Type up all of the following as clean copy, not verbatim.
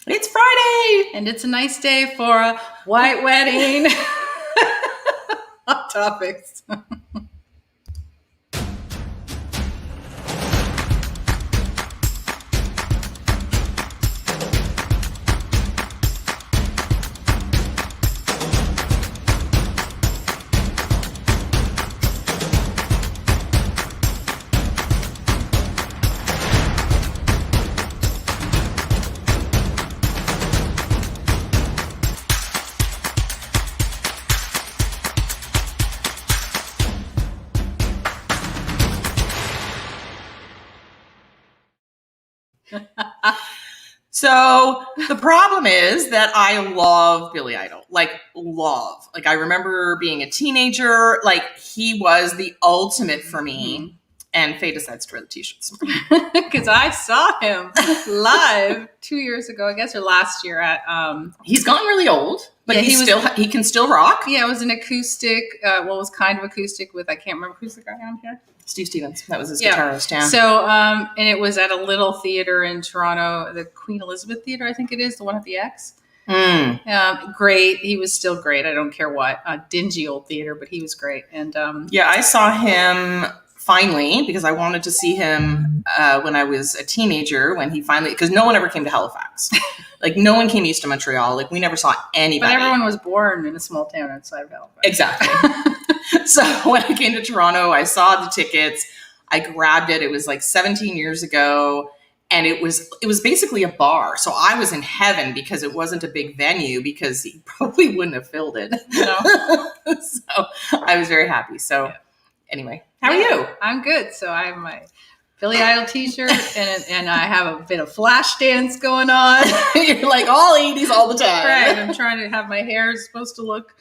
It's Friday! And it's a nice day for a white wedding. Hot topics. So the problem is that I love Billy Idol, like I remember being a teenager, like he was the ultimate for me. Mm-hmm. And Fay decides to wear the t-shirts. Because I saw him live 2 years ago, I guess, or last year at... He's gotten really old, but he can still rock. Yeah, it was an acoustic, it was kind of acoustic with, I can't remember who's the guy on here. Steve Stevens. That was his guitarist, yeah. So, and it was at a little theater in Toronto, the Queen Elizabeth Theater, I think it is, the one at the X. Great. He was still great. I don't care what. A dingy old theater, but he was great. And yeah, I saw him finally because I wanted to see him when I was a teenager, when he finally, because no one ever came to Halifax. Like, no one came east of Montreal. Like, we never saw anybody. But everyone was born in a small town outside of Halifax. Exactly. So when I came to Toronto, I saw the tickets. I grabbed it. It was like 17 years ago. And it was basically a bar. So I was in heaven because it wasn't a big venue, because he probably wouldn't have filled it. No. So I was very happy. So anyway, how are you? I'm good. So I have my Billy Idol t-shirt and I have a bit of flash dance going on. You're like all 80s all the time. Right. I'm trying to have my hair supposed to look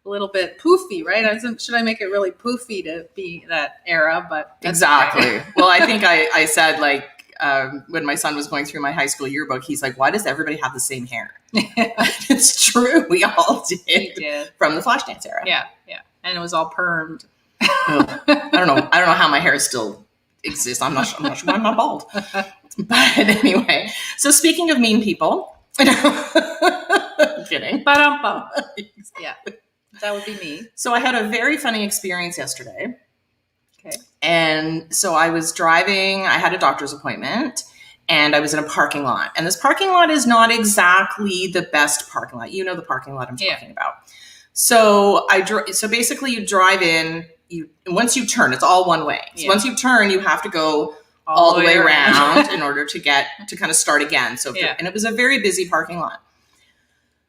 a little bit poofy, right? Should I make it really poofy to be that era? But exactly. Well, I think I said, like, when my son was going through my high school yearbook, he's like, why does everybody have the same hair? It's true. We all did. From the Flashdance era. Yeah. Yeah. And it was all permed. I don't know how my hair still exists. I'm not sure why I'm not bald. But anyway, so speaking of mean people, kidding. Yeah. That would be me. So I had a very funny experience yesterday. Okay. And so I was driving, I had a doctor's appointment, and I was in a parking lot. And this parking lot is not exactly the best parking lot. You know the parking lot I'm talking about. So so basically you drive in, once you turn, it's all one way. So once you turn, you have to go all the way around in order to get to kind of start again. So and it was a very busy parking lot.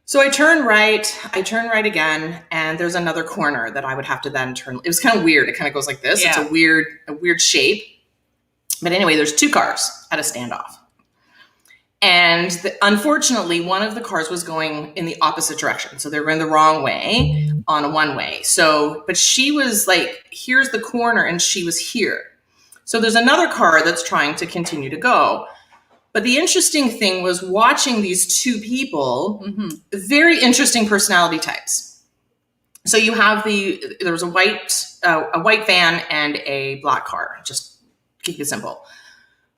So I turn right again, and there's another corner that I would have to then turn. It was kind of weird. It kind of goes like this. Yeah. It's a weird shape. But anyway, there's two cars at a standoff. And unfortunately, one of the cars was going in the opposite direction. So they were in the wrong way on a one-way. So, but she was like, here's the corner, and she was here. So there's another car that's trying to continue to go. But the interesting thing was watching these two people, very interesting personality types. So you have there was a white van and a black car, just keep it simple.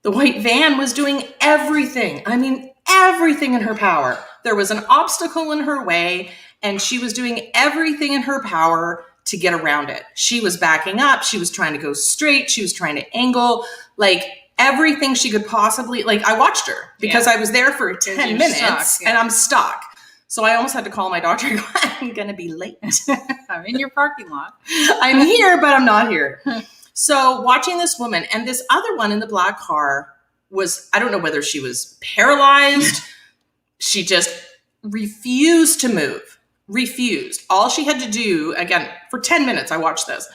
The white van was doing everything. I mean, everything in her power. There was an obstacle in her way, and she was doing everything in her power to get around it. She was backing up. She was trying to go straight. She was trying to angle, like, everything she could possibly, like, I watched her because I was there for 10 minutes and I'm stuck. So I almost had to call my doctor and go, I'm going to be late. I'm in your parking lot. I'm here, but I'm not here. So watching this woman, and this other one in the black car was, I don't know whether she was paralyzed. She just refused to move. Refused. All she had to do, again, for 10 minutes, I watched this,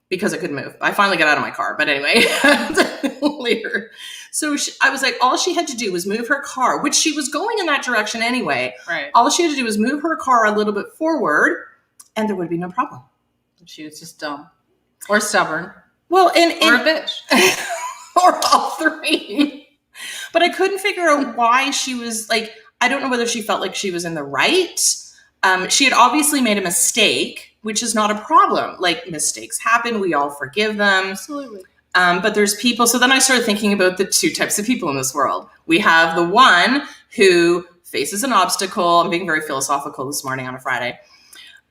because I couldn't move. I finally got out of my car, but anyway, later. So I was like, all she had to do was move her car, which she was going in that direction anyway. Right. All she had to do was move her car a little bit forward, and there would be no problem. She was just dumb. Or stubborn. Well, or a bitch. Or all three. But I couldn't figure out why she was like, I don't know whether she felt like she was in the right. She had obviously made a mistake, which is not a problem. Like, mistakes happen. We all forgive them. Absolutely. But there's people. So then I started thinking about the two types of people in this world. We have the one who faces an obstacle. I'm being very philosophical this morning on a Friday.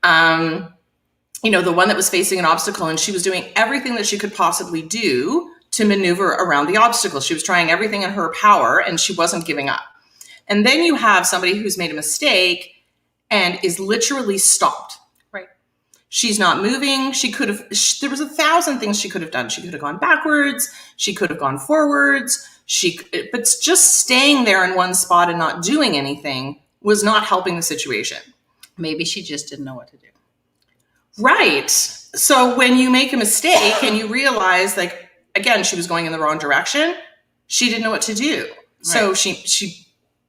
The one that was facing an obstacle, and she was doing everything that she could possibly do to maneuver around the obstacle. She was trying everything in her power, and she wasn't giving up. And then you have somebody who's made a mistake and is literally stopped. Right. She's not moving. There was 1,000 things she could have done. She could have gone backwards. She could have gone forwards. But just staying there in one spot and not doing anything was not helping the situation. Maybe she just didn't know what to do. Right. So when you make a mistake and you realize, like, again, she was going in the wrong direction, she didn't know what to do. Right. So she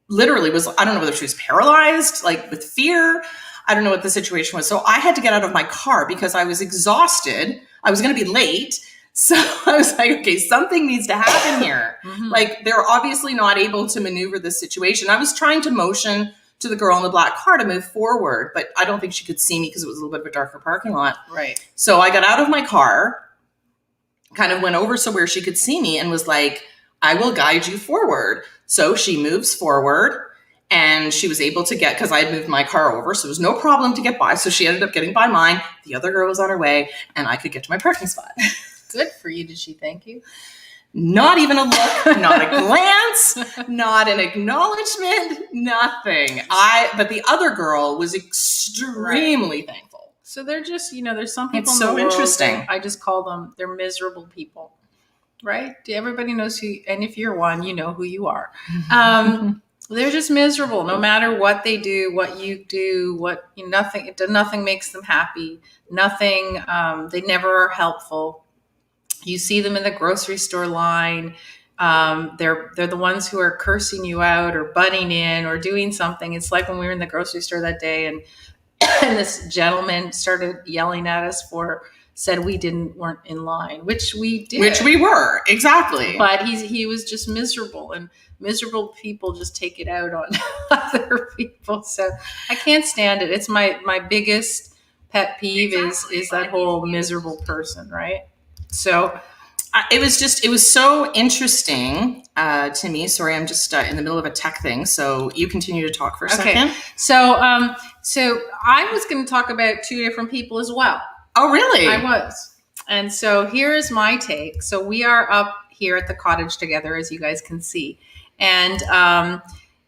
literally was, I don't know whether she was paralyzed, like with fear. I don't know what the situation was. So I had to get out of my car because I was exhausted. I was going to be late. So I was like, okay, something needs to happen here. Mm-hmm. Like, they're obviously not able to maneuver this situation. I was trying to motion to the girl in the black car to move forward, but I don't think she could see me because it was a little bit of a darker parking lot. Right. So I got out of my car, kind of went over so where she could see me, and was like, I will guide you forward. So she moves forward, and she was able to get, because I had moved my car over, so it was no problem to get by. So she ended up getting by mine. The other girl was on her way, and I could get to my parking spot. Good for you. Did she thank you? Not even a look, not a glance, not an acknowledgement, nothing. But the other girl was extremely thankful. So they're just, there's some people it's in the world, interesting. I just call them, they're miserable people, right? Everybody knows who, and if you're one, you know who you are. They're just miserable, no matter what they do, what you do, nothing makes them happy. Nothing, they never are helpful. You see them in the grocery store line. They're the ones who are cursing you out or butting in or doing something. It's like when we were in the grocery store that day, and this gentleman started yelling at us said we weren't in line, which we did. Which we were, exactly. But he was just miserable, and miserable people just take it out on other people. So I can't stand it. It's my biggest pet peeve is that whole miserable person, right? So it was so interesting to me. Sorry, I'm just in the middle of a tech thing. So you continue to talk for a second. So I was going to talk about two different people as well. Oh, really? I was. And so here's my take. So we are up here at the cottage together, as you guys can see. And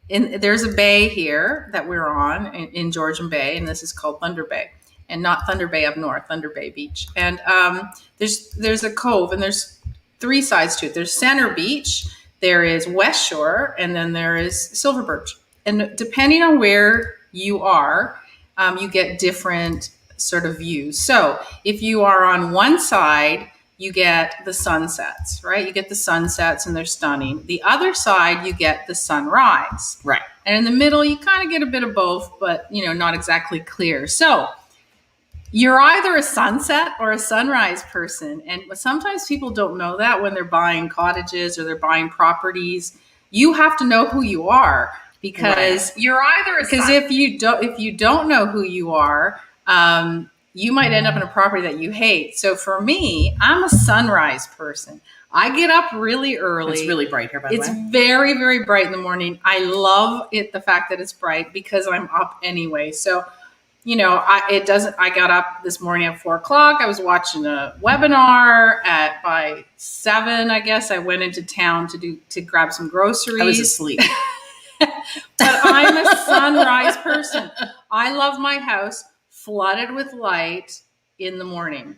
there's a bay here that we're on in Georgian Bay, and this is called Thunder Bay. And not Thunder Bay up north, Thunder Bay Beach. And there's a cove, and there's three sides to it. There's Center Beach, there is West Shore, and then there is Silver Birch. And depending on where you are, you get different sort of views. So if you are on one side, you get the sunsets, right? You get the sunsets, and they're stunning. The other side, you get the sunrise. Right. And in the middle, you kind of get a bit of both, but, not exactly clear. So you're either a sunset or a sunrise person. And sometimes people don't know that when they're buying cottages or they're buying properties. You have to know who you are, because you're either a because if you don't know who you are, you might end up in a property that you hate. So for me, I'm a sunrise person. I get up really early. It's really bright here, by the way. It's very, very bright in the morning. I love the fact that it's bright, because I'm up anyway. So I got up this morning at 4:00. I was watching a webinar by 7. I guess I went into town to grab some groceries. I was asleep. But I'm a sunrise person. I love my house flooded with light in the morning.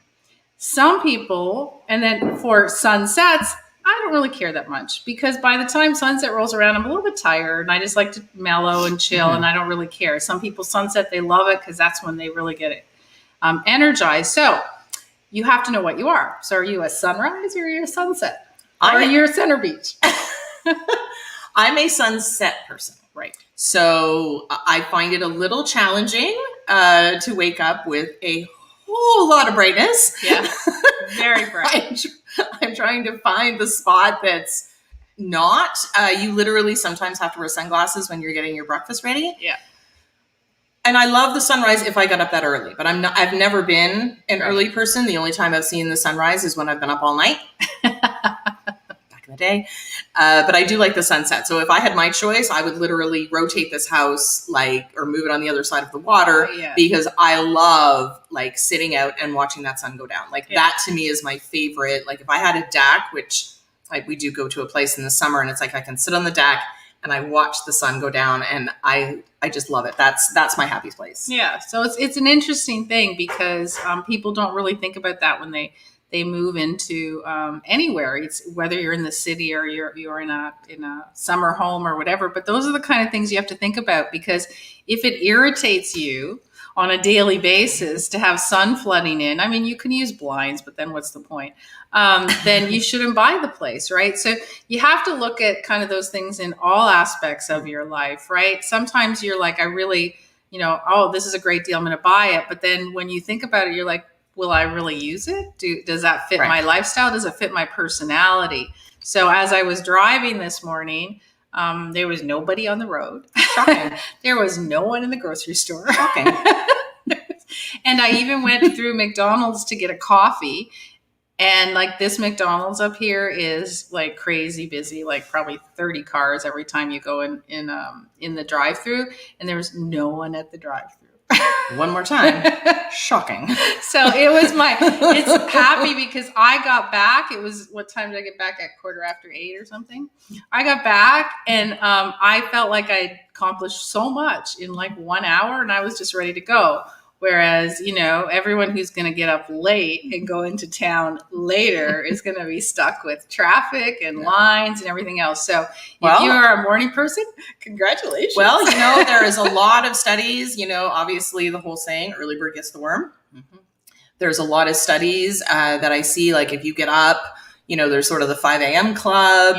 Some people, and then for sunsets, I don't really care that much, because by the time sunset rolls around, I'm a little bit tired, and I just like to mellow and chill, and I don't really care. Some people sunset, they love it, because that's when they really get it energized. So you have to know what you are. So are you a sunrise, or are you a sunset? Or are you a Center Beach? I'm a sunset person. Right. So I find it a little challenging to wake up with a whole lot of brightness. Yeah, very bright. I'm trying to find the spot that's not. You literally sometimes have to wear sunglasses when you're getting your breakfast ready. Yeah. And I love the sunrise if I get up that early, but I've never been an early person. The only time I've seen the sunrise is when I've been up all night. Back in the day. But I do like the sunset. So if I had my choice, I would literally rotate this house or move it on the other side of the water because I love like sitting out and watching that sun go down. Like that to me is my favorite. Like if I had a deck, which like we do go to a place in the summer and it's like I can sit on the deck and I watch the sun go down and I just love it. That's my happy place. Yeah. So it's an interesting thing because people don't really think about that when they move into anywhere. It's whether you're in the city or you're in a summer home or whatever. But those are the kind of things you have to think about, because if it irritates you on a daily basis to have sun flooding in, I mean, you can use blinds, but then what's the point? Then you shouldn't buy the place, right? So you have to look at kind of those things in all aspects of your life, right? Sometimes you're like, I really, oh, this is a great deal, I'm going to buy it. But then when you think about it, you're like, will I really use it? Does that fit my lifestyle? Does it fit my personality? So as I was driving this morning, there was nobody on the road. Shocking. There was no one in the grocery store. Shocking. And I even went through McDonald's to get a coffee. And like this McDonald's up here is like crazy busy, like probably 30 cars every time you go in the drive-through, and there was no one at the drive-through. One more time. Shocking. So it's happy because I got back. It was, what time did I get back? At 8:15 or something. I got back and I felt like I accomplished so much in like 1 hour and I was just ready to go. Whereas, everyone who's going to get up late and go into town later is going to be stuck with traffic and lines and everything else. So if you are a morning person, congratulations. Well, there is a lot of studies, obviously the whole saying, early bird gets the worm. Mm-hmm. There's a lot of studies that I see, like if you get up, there's sort of the 5 a.m. club,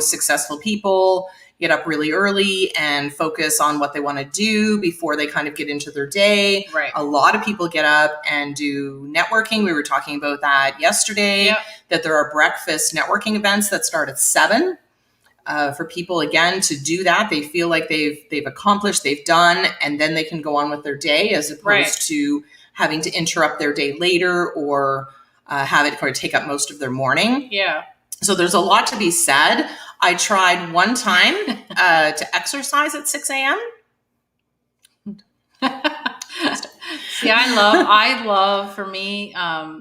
successful people get up really early and focus on what they want to do before they kind of get into their day. Right. A lot of people get up and do networking. We were talking about that yesterday, that there are breakfast networking events that start at 7. For people, again, to do that, they feel like they've accomplished, they've done, and then they can go on with their day as opposed to having to interrupt their day later or have it kind of take up most of their morning. Yeah. So there's a lot to be said. I tried one time to exercise at 6 a.m. See, I love for me,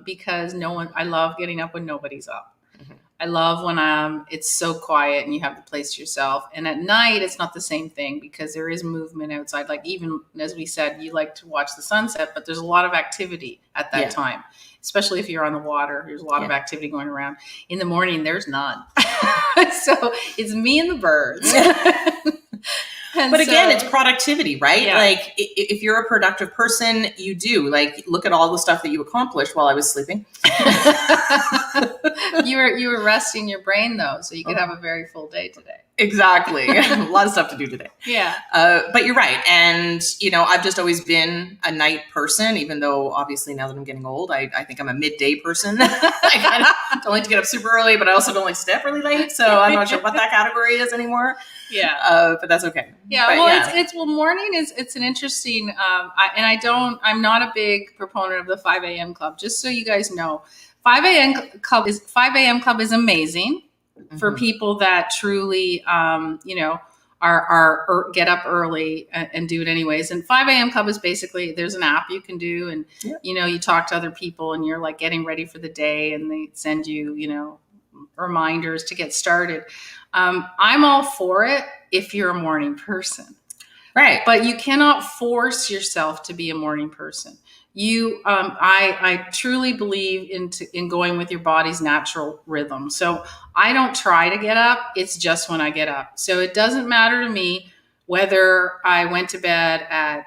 because I love getting up when nobody's up. Mm-hmm. I love when it's so quiet and you have the place to yourself. And at night, it's not the same thing because there is movement outside. Like even as we said, you like to watch the sunset, but there's a lot of activity at that time. Especially if you're on the water, there's a lot of activity going around. In the morning, there's none. So it's me and the birds. But again, it's productivity, right? Yeah. Like if you're a productive person, you do like look at all the stuff that you accomplished while I was sleeping. You were resting your brain though, so you could have a very full day today. Exactly. A lot of stuff to do today. Yeah. But you're right. And, I've just always been a night person, even though obviously now that I'm getting old, I think I'm a midday person. I kind of don't like to get up super early, but I also don't like to stay up really late. So I'm not sure what that category is anymore. Yeah. But that's okay. Yeah. But, morning it's an interesting, I'm not a big proponent of the 5 a.m. club, just so you guys know. 5 a.m. club is amazing. Mm-hmm. For people that truly, are get up early and do it anyways. And 5 a.m. club is basically, there's an app you can do and, you talk to other people and you're like getting ready for the day and they send you, reminders to get started. I'm all for it if you're a morning person. Right. But you cannot force yourself to be a morning person. I truly believe in going with your body's natural rhythm. So I don't try to get up. It's just when I get up. So it doesn't matter to me whether I went to bed I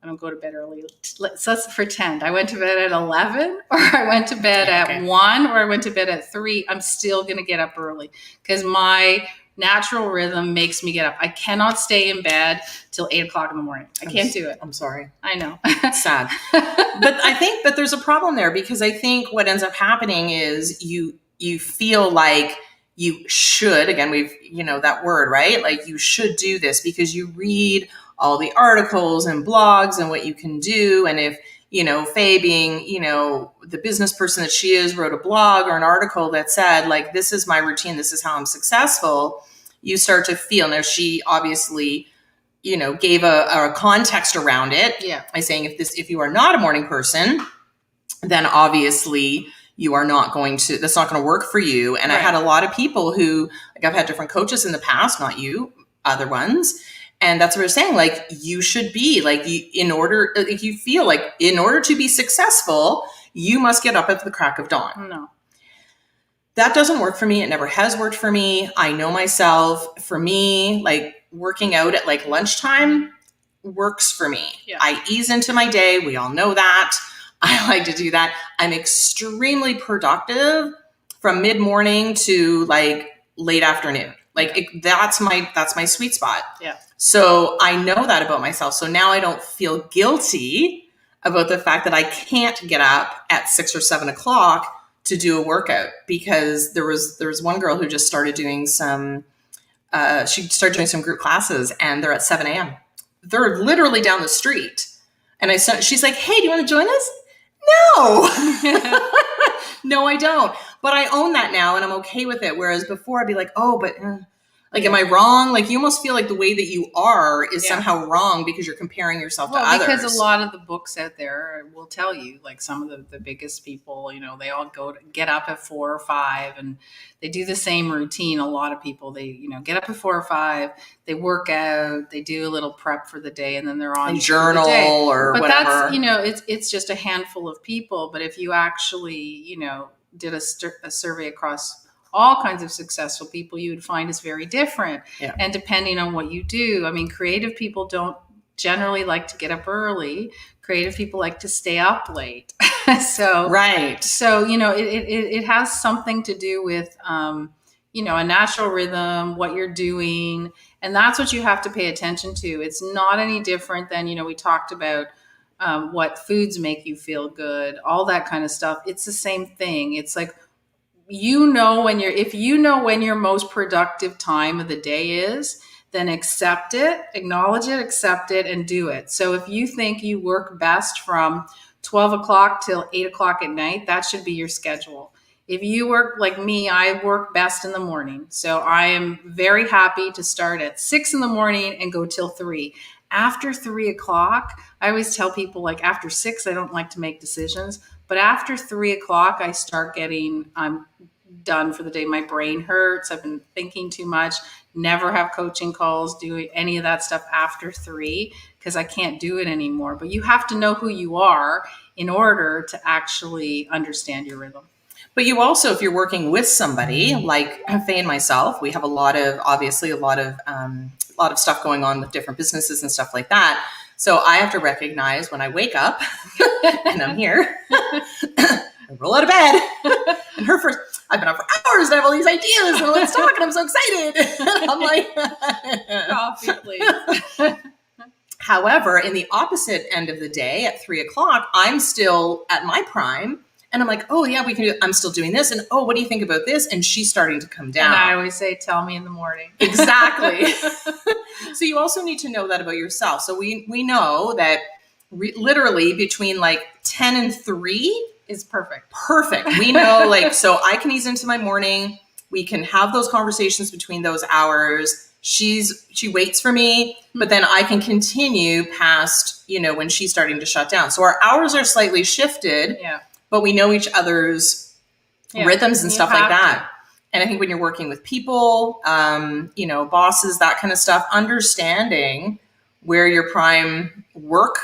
don't go to bed early. Let's pretend I went to bed at 11 or I went to bed at 1 or I went to bed at 3. I'm still going to get up early because my natural rhythm makes me get up. I cannot stay in bed till 8 o'clock in the morning. I can't do it. I'm sorry. I know. It's sad. But there's a problem there because I think what ends up happening is you feel like you should, again, we've, that word, right? Like you should do this because you read all the articles and blogs and what you can do. And Fay being, the business person that she is, wrote a blog or an article that said, like, this is my routine, this is how I'm successful. You start to feel, now she obviously, gave a context around it by saying, if you are not a morning person, then obviously you are not going to, that's not going to work for you. And right. I had a lot of people who, like, I've had different coaches in the past, not you, other ones. And that's what we're saying. Like, you should be like, if you feel like in order to be successful, you must get up at the crack of dawn. No, that doesn't work for me. It never has worked for me. I know myself. For me, like, working out at like lunchtime works for me. Yeah. I ease into my day. We all know that. I like to do that. I'm extremely productive from mid-morning to like late afternoon. Like that's my sweet spot. Yeah. So I know that about myself. So now I don't feel guilty about the fact that I can't get up at 6 or 7 o'clock to do a workout, because there was one girl who just started doing some group classes, and they're at 7 a.m. They're literally down the street. And she's like, hey, do you want to join us? No, no, I don't. But I own that now, and I'm okay with it. Whereas before I'd be like, oh, but like, am I wrong? Like, you almost feel like the way that you are is somehow wrong because you're comparing yourself to others. Because a lot of the books out there will tell you, like, some of the biggest people, they all get up at 4 or 5 and they do the same routine. A lot of people, they, get up at 4 or 5, they work out, they do a little prep for the day, and then they're on journal or but whatever. But that's, it's just a handful of people. But if you actually, did a survey across all kinds of successful people, you would find is very different. Yeah. And depending on what you do, I mean, creative people don't generally like to get up early. Creative people like to stay up late. So, right. So, it has something to do with, a natural rhythm, what you're doing. And that's what you have to pay attention to. It's not any different than, we talked about what foods make you feel good, all that kind of stuff. It's the same thing. It's like, if you know when your most productive time of the day is, then accept it, acknowledge it, accept it, and do it. So if you think you work best from 12 o'clock till 8 o'clock at night, that should be your schedule. If you work like me, I work best in the morning. So I am very happy to start at 6 in the morning and go till 3. After 3 o'clock, I always tell people, like, after 6, I don't like to make decisions. But after 3 o'clock, I start I'm done for the day. My brain hurts. I've been thinking too much. Never have coaching calls, do any of that stuff after 3, because I can't do it anymore. But you have to know who you are in order to actually understand your rhythm. But you also, if you're working with somebody like Fay and myself, we have a lot of stuff going on with different businesses and stuff like that. So I have to recognize when I wake up and I'm here, I roll out of bed, and I've been up for hours and I have all these ideas and let's talk, and I'm so excited. I'm like, coffee, please. However, in the opposite end of the day at 3 o'clock, I'm still at my prime. And I'm like, oh yeah, we can do it. I'm still doing this. And oh, what do you think about this? And she's starting to come down. And I always say, tell me in the morning. Exactly. So you also need to know that about yourself. So we know that literally between like 10 and 3 is perfect. Perfect. We know, like, so I can ease into my morning. We can have those conversations between those hours. She waits for me, but then I can continue past, when she's starting to shut down. So our hours are slightly shifted. Yeah. But we know each other's rhythms and stuff like that. And I think when you're working with people, bosses, that kind of stuff, understanding where your prime work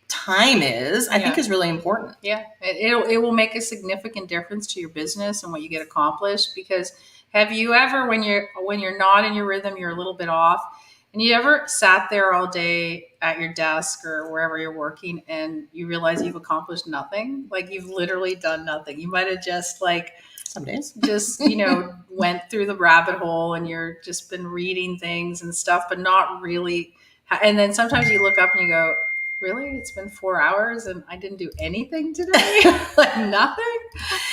time is, I think is really important. Yeah. It will make a significant difference to your business and what you get accomplished. Because have you ever, when you're not in your rhythm, you're a little bit off, and you ever sat there all day at your desk or wherever you're working and you realize you've accomplished nothing? Like, you've literally done nothing. You might have just some days just, went through the rabbit hole and you're just been reading things and stuff, but not really. And then sometimes you look up and you go, really? It's been 4 hours and I didn't do anything today? Like, nothing?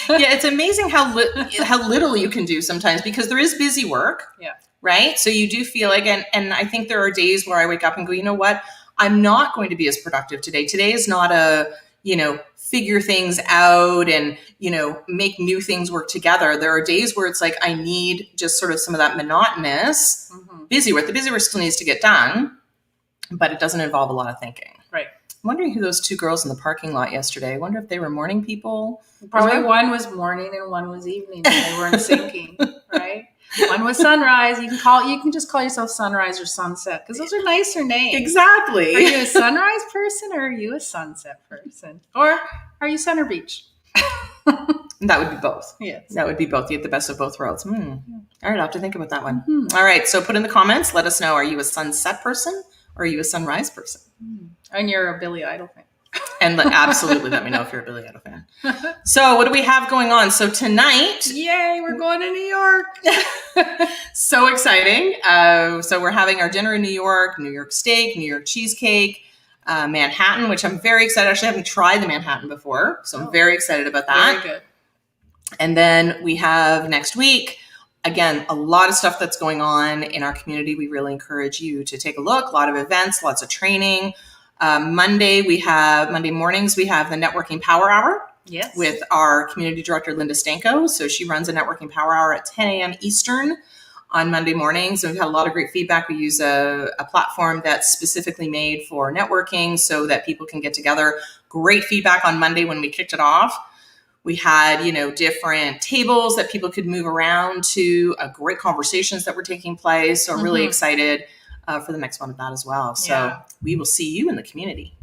Yeah, it's amazing how little you can do sometimes, because there is busy work. Yeah. Right? So you do feel like, and I think there are days where I wake up and go, you know what? I'm not going to be as productive today. Today is not a figure things out and, make new things work together. There are days where it's like, I need just sort of some of that monotonous busy work. The busy work still needs to get done, but it doesn't involve a lot of thinking. Right. I'm wondering who those two girls in the parking lot yesterday. I wonder if they were morning people. Probably one was morning and one was evening. And they weren't syncing, right? One was sunrise. You can just call yourself sunrise or sunset because those are nicer names. Exactly. Are you a sunrise person or are you a sunset person? Or are you Center Beach? That would be both. Yes. That would be both. You get the best of both worlds. All right, I'll have to think about that one. All right, so put in the comments. Let us know. Are you a sunset person or are you a sunrise person? And you're a Billy Idol fan. And absolutely let me know if you're a Billy Idol fan. So what do we have going on? So tonight... Yay, we're going to New York. So exciting. So we're having our dinner in New York steak, New York cheesecake, Manhattan, which I'm very excited. Actually, I haven't tried the Manhattan before, so I'm very excited about that. Very good. And then we have next week, again, a lot of stuff that's going on in our community. We really encourage you to take a look. A lot of events, lots of training. Monday mornings, we have the Networking Power Hour. Yes. With our community director, Linda Stanko. So she runs a Networking Power Hour at 10 a.m. Eastern on Monday mornings. And we've had a lot of great feedback. We use a platform that's specifically made for networking so that people can get together. Great feedback on Monday when we kicked it off. We had, different tables that people could move around to, great conversations that were taking place. So I'm really excited for the next one of that as well. So we will see you in the community.